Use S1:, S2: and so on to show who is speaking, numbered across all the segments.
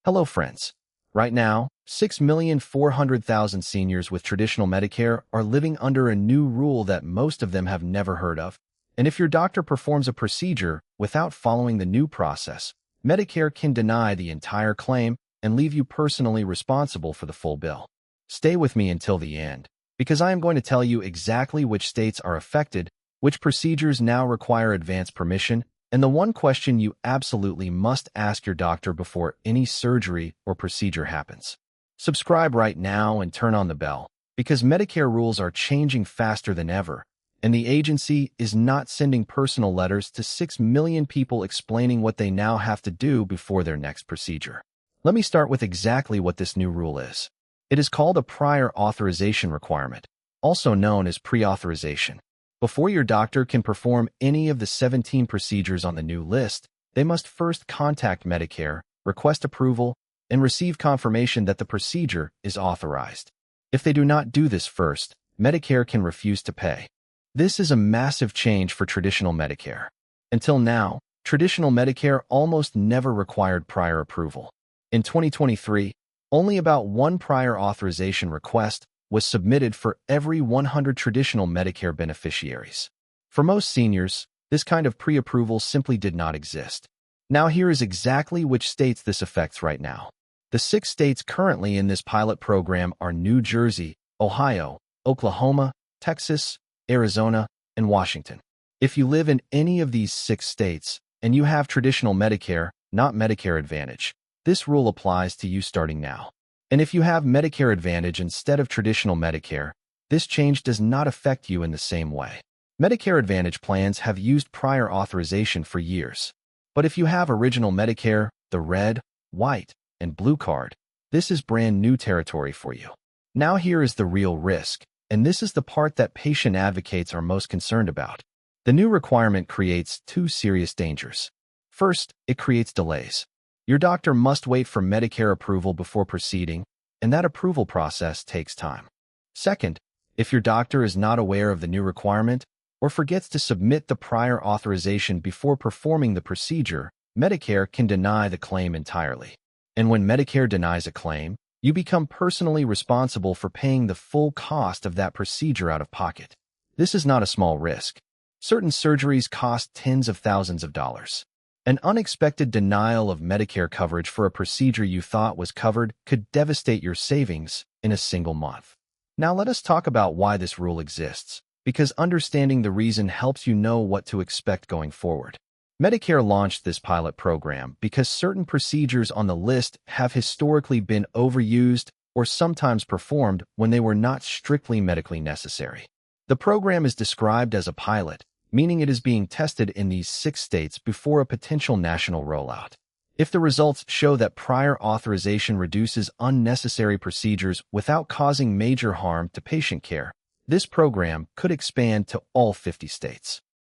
S1: Hello, friends. Right now, 6,400,000 seniors with traditional Medicare are living under a new rule that most of them have never heard of. And if your doctor performs a procedure without following the new process, Medicare can deny the entire claim and leave you personally responsible for the full bill. Stay with me until the end, because I am going to tell you exactly which states are affected, which procedures now require advance permission, and the one question you absolutely must ask your doctor before any surgery or procedure happens. Subscribe right now and turn on the bell, because Medicare rules are changing faster than ever, and the agency is not sending personal letters to 6 million people explaining what they now have to do before their next procedure. Let me start with exactly what this new rule is. It is called a prior authorization requirement, also known as pre-authorization. Before your doctor can perform any of the 17 procedures on the new list, they must first contact Medicare, request approval, and receive confirmation that the procedure is authorized. If they do not do this first, Medicare can refuse to pay. This is a massive change for traditional Medicare. Until now, traditional Medicare almost never required prior approval. In 2023, only about one prior authorization request was submitted for every 100 traditional Medicare beneficiaries. For most seniors, this kind of pre-approval simply did not exist. Now here is exactly which states this affects right now. The 6 states currently in this pilot program are New Jersey, Ohio, Oklahoma, Texas, Arizona, and Washington. If you live in any of these 6 states and you have traditional Medicare, not Medicare Advantage, this rule applies to you starting now. And if you have Medicare Advantage instead of traditional Medicare, this change does not affect you in the same way. Medicare Advantage plans have used prior authorization for years. But if you have original Medicare, the red, white, and blue card, this is brand new territory for you. Now here is the real risk, and this is the part that patient advocates are most concerned about. The new requirement creates 2 serious dangers. First, it creates delays. Your doctor must wait for Medicare approval before proceeding, and that approval process takes time. Second, if your doctor is not aware of the new requirement or forgets to submit the prior authorization before performing the procedure, Medicare can deny the claim entirely. And when Medicare denies a claim, you become personally responsible for paying the full cost of that procedure out of pocket. This is not a small risk. Certain surgeries cost tens of thousands of dollars. An unexpected denial of Medicare coverage for a procedure you thought was covered could devastate your savings in a single month. Now let us talk about why this rule exists, because understanding the reason helps you know what to expect going forward. Medicare launched this pilot program because certain procedures on the list have historically been overused or sometimes performed when they were not strictly medically necessary. The program is described as a pilot, meaning it is being tested in these 6 states before a potential national rollout. If the results show that prior authorization reduces unnecessary procedures without causing major harm to patient care, this program could expand to all 50 states.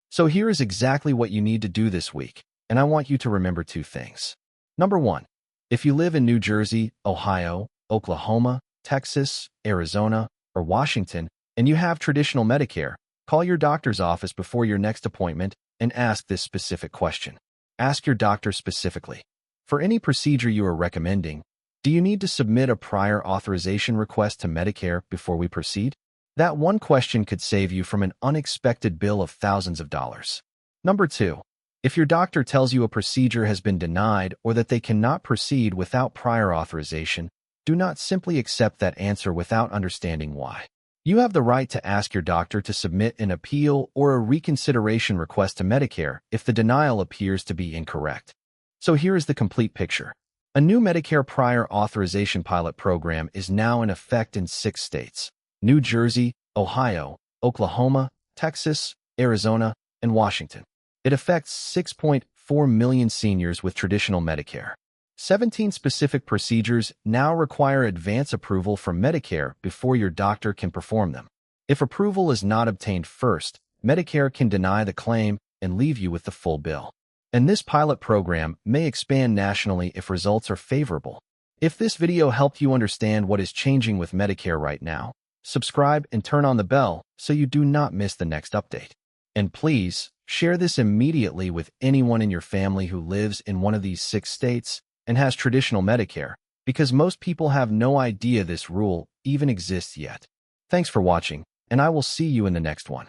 S1: So here is exactly what you need to do this week, and I want you to remember 2 things. Number 1, if you live in New Jersey, Ohio, Oklahoma, Texas, Arizona, or Washington, and you have traditional Medicare, call your doctor's office before your next appointment and ask this specific question. Ask your doctor specifically. For any procedure you are recommending, do you need to submit a prior authorization request to Medicare before we proceed? That one question could save you from an unexpected bill of thousands of dollars. Number 2, if your doctor tells you a procedure has been denied or that they cannot proceed without prior authorization, do not simply accept that answer without understanding why. You have the right to ask your doctor to submit an appeal or a reconsideration request to Medicare if the denial appears to be incorrect. So here is the complete picture. A new Medicare prior authorization pilot program is now in effect in 6 states: New Jersey, Ohio, Oklahoma, Texas, Arizona, and Washington. It affects 6.4 million seniors with traditional Medicare. 17 specific procedures now require advance approval from Medicare before your doctor can perform them. If approval is not obtained first, Medicare can deny the claim and leave you with the full bill. And this pilot program may expand nationally if results are favorable. If this video helped you understand what is changing with Medicare right now, subscribe and turn on the bell so you do not miss the next update. And please, share this immediately with anyone in your family who lives in one of these 6 states and has traditional Medicare, because most people have no idea this rule even exists yet. Thanks for watching, and I will see you in the next one.